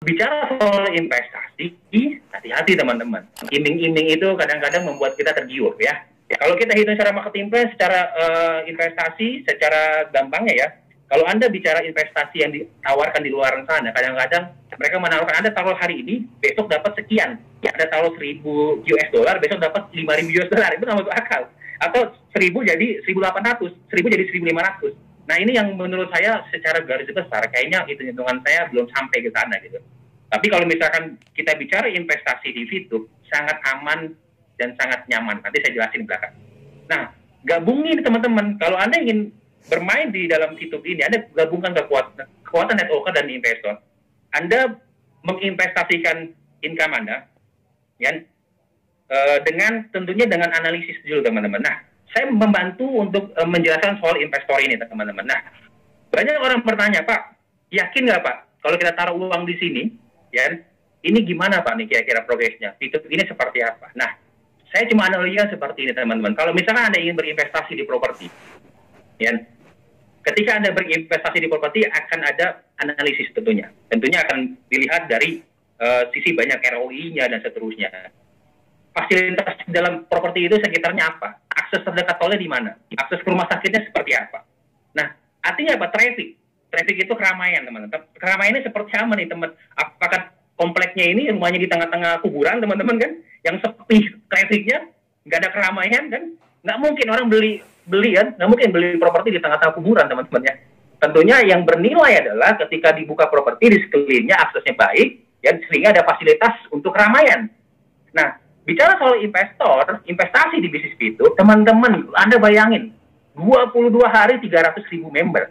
Bicara soal investasi, hati-hati teman-teman. Iming-iming itu kadang-kadang membuat kita tergiur ya. Kalau kita hitung secara marketing plan, secara investasi, secara gampangnya ya, kalau Anda bicara investasi yang ditawarkan di luar sana, kadang-kadang mereka menawarkan Anda taruh hari ini, besok dapat sekian. Ya, Anda taruh 1.000 US dollar, besok dapat 5.000 US dollar. Itu nggak masuk akal. Atau 1.000 jadi 1.800, 1.000 jadi 1.500. Nah, ini yang menurut saya secara garis besar, kayaknya hitung-hitungan saya belum sampai ke sana gitu. Tapi kalau misalkan kita bicara investasi di Fitup, sangat aman dan sangat nyaman. Nanti saya jelasin di belakang. Nah, gabungin teman-teman. Kalau Anda ingin bermain di dalam Fitup ini, Anda gabungkan kekuatan networker dan investor. Anda menginvestasikan income Anda, ya, tentunya dengan analisis dulu teman-teman. Nah, saya membantu untuk menjelaskan soal investor ini teman-teman. Nah, banyak orang bertanya, Pak, yakin nggak Pak, kalau kita taruh uang di sini, ya, ini gimana Pak nih kira-kira progresnya? Fitup ini seperti apa? Nah, saya cuma analogikan seperti ini teman-teman. Kalau misalkan Anda ingin berinvestasi di properti, ya, ketika Anda berinvestasi di properti akan ada analisis tentunya. Tentunya akan dilihat dari sisi banyak ROI-nya dan seterusnya. Fasilitas dalam properti itu sekitarnya apa? Akses terdekat tolnya di mana? Akses ke rumah sakitnya seperti apa? Nah, artinya apa? Traffic. Traffic itu keramaian, teman-teman. Keramaiannya seperti apa nih, teman? Apakah kompleknya ini rumahnya di tengah-tengah kuburan, teman-teman kan? Yang sepi trafficnya, nggak ada keramaian kan? Nggak mungkin orang beli kan? Nggak mungkin beli properti di tengah-tengah kuburan, teman-teman ya. Tentunya yang bernilai adalah ketika dibuka properti di sekelilingnya aksesnya baik, ya, sehingga ada fasilitas untuk keramaian. Nah, bicara soal investasi di bisnis itu, teman-teman, Anda bayangin, 22 hari 300.000 member.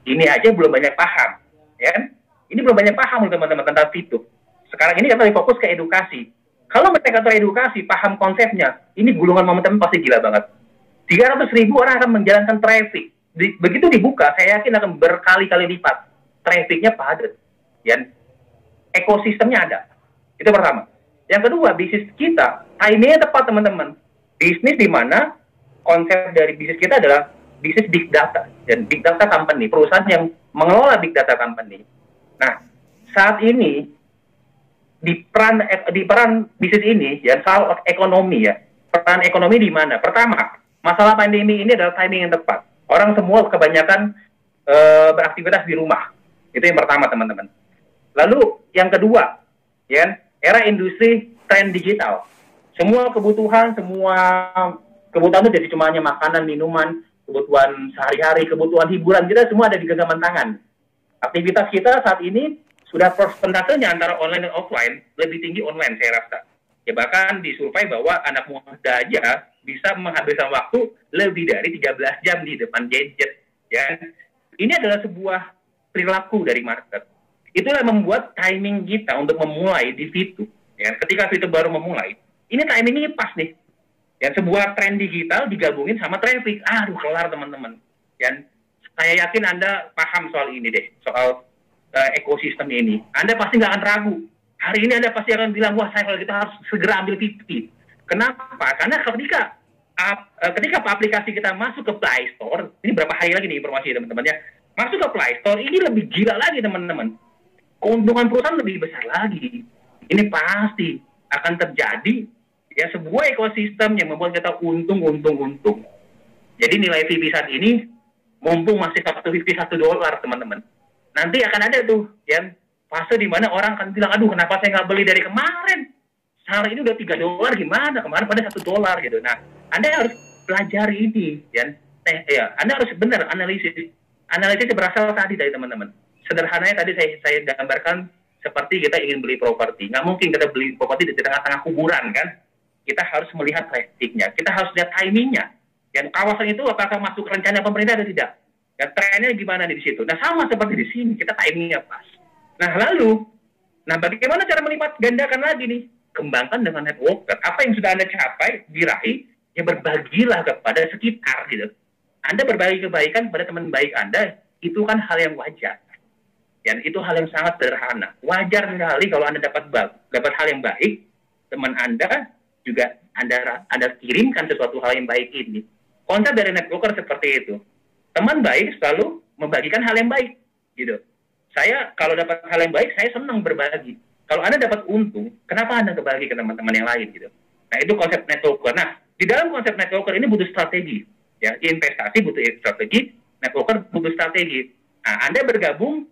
Ini aja belum banyak paham, ya kan? Ini belum banyak paham teman-teman tentang Fitup. Sekarang ini kita fokus ke edukasi. Kalau mereka teredukasi, paham konsepnya, ini gulungan momentum pasti gila banget. 300.000 orang akan menjalankan traffic. Begitu dibuka, saya yakin akan berkali-kali lipat. Trafficnya padat. Ya. Ekosistemnya ada. Itu pertama. Yang kedua, bisnis kita, timingnya tepat teman-teman. Bisnis di mana konsep dari bisnis kita adalah bisnis big data. Dan big data company, perusahaan yang mengelola big data company. Nah, saat ini, di peran bisnis ini, ya, soal ekonomi ya. Peran ekonomi di mana? Pertama, masalah pandemi ini adalah timing yang tepat. Orang semua kebanyakan beraktivitas di rumah. Itu yang pertama, teman-teman. Lalu, yang kedua, ya, era industri tren digital. Semua kebutuhan itu jadi cuma hanya makanan, minuman, kebutuhan sehari-hari, kebutuhan hiburan kita semua ada di genggaman tangan. Aktivitas kita saat ini sudah persentasenya antara online dan offline lebih tinggi online saya rasa. Ya bahkan disurvei bahwa anak muda aja bisa menghabiskan waktu lebih dari 13 jam di depan gadget. Ya, ini adalah sebuah perilaku dari market. Itulah yang membuat timing kita untuk memulai di Fitup. Ya, ketika Fitup baru memulai, ini timingnya pas nih. Ya, sebuah tren digital digabungin sama traffic. Aduh, kelar teman-teman. Ya, saya yakin Anda paham soal ini deh, soal ekosistem ini. Anda pasti nggak akan ragu. Hari ini Anda pasti akan bilang, wah saya kalau kita harus segera ambil Fitup. Kenapa? Karena ketika aplikasi kita masuk ke Play Store, ini berapa hari lagi nih informasi teman-teman ya, masuk ke Play Store, ini lebih gila lagi teman-teman. Keuntungan perusahaan lebih besar lagi. Ini pasti akan terjadi ya sebuah ekosistem yang membuat kita untung. Jadi nilai FIBI saat ini, mumpung masih $1 teman-teman. Nanti akan ada tuh ya fase di mana orang akan bilang, aduh kenapa saya nggak beli dari kemarin? Sekarang ini udah $3 gimana? Kemarin pada $1 gitu. Nah, Anda harus pelajari ini ya. Anda harus benar analisis. Analisisnya berasal tadi dari teman-teman. Sederhananya tadi saya gambarkan seperti kita ingin beli properti. Nggak mungkin kita beli properti di tengah-tengah kuburan kan? Kita harus melihat trafficnya. Kita harus lihat timingnya. Dan kawasan itu apakah masuk rencana pemerintah atau tidak? Dan trennya gimana di situ? Nah, sama seperti di sini, kita timingnya pas. Nah, bagaimana cara melipat gandakan lagi nih? Kembangkan dengan networker. Apa yang sudah Anda capai, diraih, ya berbagilah kepada sekitar, gitu. Anda berbagi kebaikan kepada teman baik Anda, itu kan hal yang wajar. Dan itu hal yang sangat sederhana. Wajar sekali kalau Anda dapat hal yang baik, teman Anda juga Anda kirimkan sesuatu hal yang baik ini. Konsep dari networker seperti itu. Teman baik selalu membagikan hal yang baik, gitu. Saya kalau dapat hal yang baik, saya senang berbagi. Kalau Anda dapat untung, kenapa Anda berbagi ke teman-teman yang lain gitu? Nah, itu konsep networker. Nah, di dalam konsep networker ini butuh strategi. Ya, investasi butuh strategi, networker butuh strategi. Nah, Anda bergabung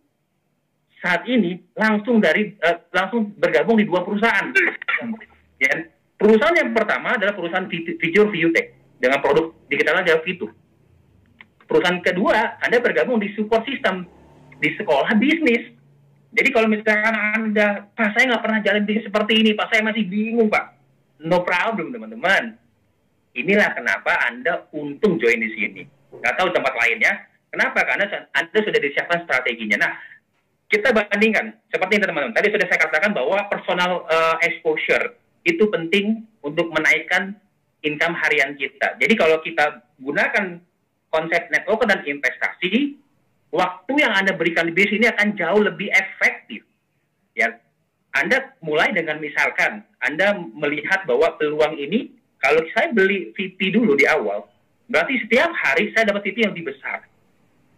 saat ini langsung bergabung di 2 perusahaan. Ya, perusahaan yang pertama adalah perusahaan Vijur ViewTech dengan produk digitalnya adalah Vitu. Perusahaan kedua, Anda bergabung di support system di sekolah bisnis. Jadi kalau misalkan Anda, Pak, saya nggak pernah jalan bisnis seperti ini, Pak, saya masih bingung, Pak. No problem, teman-teman. Inilah kenapa Anda untung join di sini. Nggak tahu tempat lainnya. Kenapa? Karena Anda sudah disiapkan strateginya. Nah, kita bandingkan seperti ini, teman-teman. Tadi sudah saya katakan bahwa personal exposure itu penting untuk menaikkan income harian kita. Jadi kalau kita gunakan konsep networker dan investasi, waktu yang Anda berikan di bisnis ini akan jauh lebih efektif. Ya, Anda mulai dengan misalkan Anda melihat bahwa peluang ini, kalau saya beli VP dulu di awal, berarti setiap hari saya dapat VP yang lebih besar.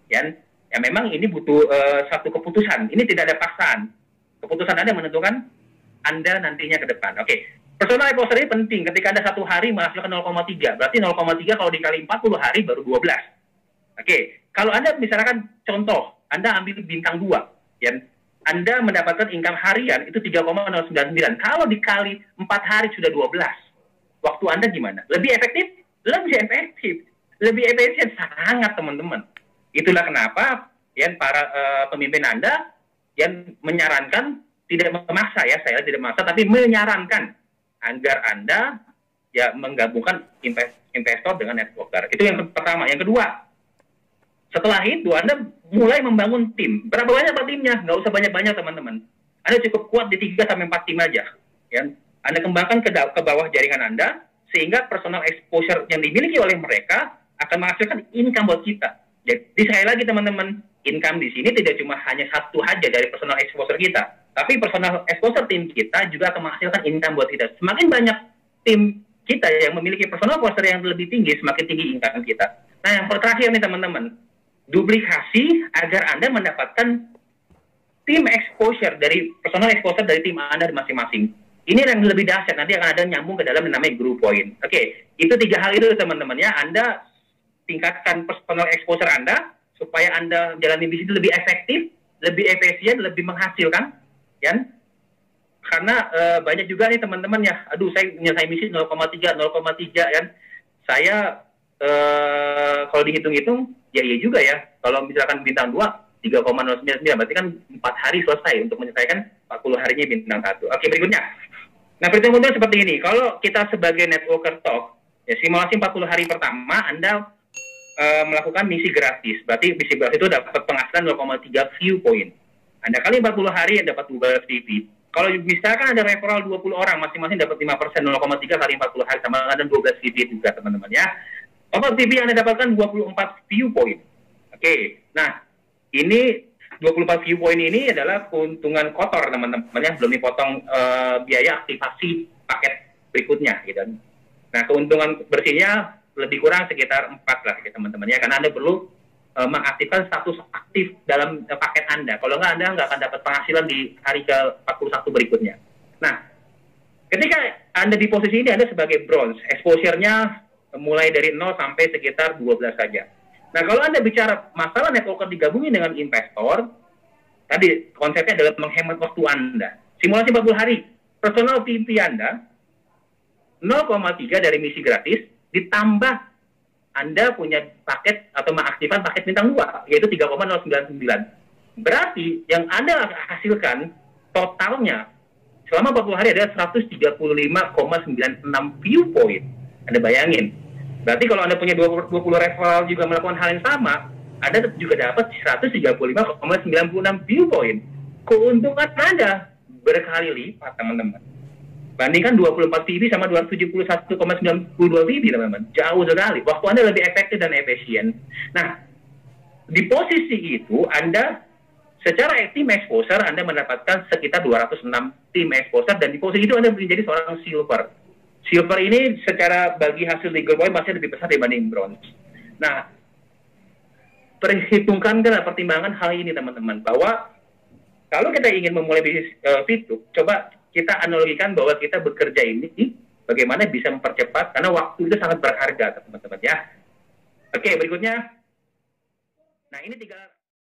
Ya memang ini butuh satu keputusan. Ini tidak ada paksaan. Keputusan Anda menentukan Anda nantinya ke depan. Oke. Personal exposure ini penting. Ketika Anda satu hari menghasilkan 0,3, berarti 0,3 kalau dikali 40 hari baru 12. Oke. Kalau Anda misalkan contoh, Anda ambil bintang 2, ya, Anda mendapatkan income harian itu 3,099. Kalau dikali 4 hari sudah 12. Waktu Anda gimana? Lebih efektif? Lebih efektif. Lebih efisien sangat, teman-teman. Itulah kenapa ya para pemimpin Anda yang menyarankan, tidak memaksa ya, saya tidak memaksa, tapi menyarankan agar Anda ya menggabungkan investor dengan networker. Itu yang pertama. Yang kedua, setelah itu Anda mulai membangun tim. Berapa banyak timnya? Nggak usah banyak-banyak, teman-teman. Anda cukup kuat di 3-4 tim aja. Ya. Anda kembangkan ke bawah jaringan Anda, sehingga personal exposure yang dimiliki oleh mereka akan menghasilkan income buat kita. Jadi sekali lagi, teman-teman, income di sini tidak cuma hanya satu aja dari personal exposure kita, tapi personal exposure tim kita juga akan menghasilkan income buat kita. Semakin banyak tim kita yang memiliki personal exposure yang lebih tinggi, semakin tinggi income kita. Nah, yang terakhir nih, teman-teman, duplikasi agar Anda mendapatkan tim exposure dari personal exposure dari tim Anda masing-masing. Ini yang lebih dahsyat, nanti akan ada nyambung ke dalam yang namanya group point. Oke, itu 3 hal itu, teman-teman ya. Anda tingkatkan personal exposure Anda supaya Anda menjalani bisnis lebih efektif, lebih efisien, lebih menghasilkan, ya. Karena banyak juga nih, teman-teman ya, aduh, saya menyelesaikan bisnis 0,3 ya. Saya kalau dihitung-hitung, ya iya juga ya. Kalau misalkan bintang 2, 3,099, berarti kan 4 hari selesai untuk menyelesaikan 40 harinya bintang 1. Oke, berikutnya. Nah, perhitungan seperti ini. Kalau kita sebagai networker talk, ya simulasi 40 hari pertama, Anda melakukan misi gratis. Berarti misi gratis itu dapat penghasilan 0,3 view point. Anda kali 40 hari yang dapat 12 VP. Kalau misalkan ada referral 20 orang, masing-masing dapat 5%, 0,3 kali 40 hari, sama ada 12 VP juga, teman-teman ya. Total VP yang Anda dapatkan 24 view point. Oke, nah ini 24 view point ini adalah keuntungan kotor, teman-teman ya, belum dipotong biaya aktivasi paket berikutnya gitu. Nah, keuntungan bersihnya lebih kurang sekitar 4 lah ya, teman-teman ya, karena Anda perlu mengaktifkan status aktif dalam paket Anda. Kalau nggak, Anda nggak akan dapat penghasilan di hari ke-41 berikutnya. Nah, ketika Anda di posisi ini, Anda sebagai bronze, exposure-nya mulai dari 0 sampai sekitar 12 saja. Nah, kalau Anda bicara masalah networker digabungin dengan investor, tadi konsepnya adalah menghemat waktu Anda. Simulasi 40 hari, personal VP Anda 0,3 dari misi gratis, ditambah Anda punya paket atau mengaktifkan paket bintang 2, yaitu 3,099. Berarti yang Anda hasilkan totalnya selama 40 hari adalah 135,96 view point. Anda bayangin. Berarti kalau Anda punya 20 referral juga melakukan hal yang sama, Anda juga dapat 135,96 view point. Keuntungan Anda berkali lipat, teman-teman. Bandingkan 24 VP sama 271,92 VP, teman-teman. Jauh sekali. Waktu Anda lebih efektif dan efisien. Nah, di posisi itu, Anda secara team exposure, Anda mendapatkan sekitar 206 team exposure, dan di posisi itu Anda menjadi seorang silver. Silver ini secara bagi hasil legal point masih lebih besar dibanding bronze. Nah, perhitungkan pertimbangan hal ini, teman-teman, bahwa Kalau kita ingin memulai bisnis Fituk, coba kita analogikan bahwa kita bekerja ini bagaimana bisa mempercepat, karena waktu itu sangat berharga, teman-teman ya. Oke, berikutnya. Nah, ini tiga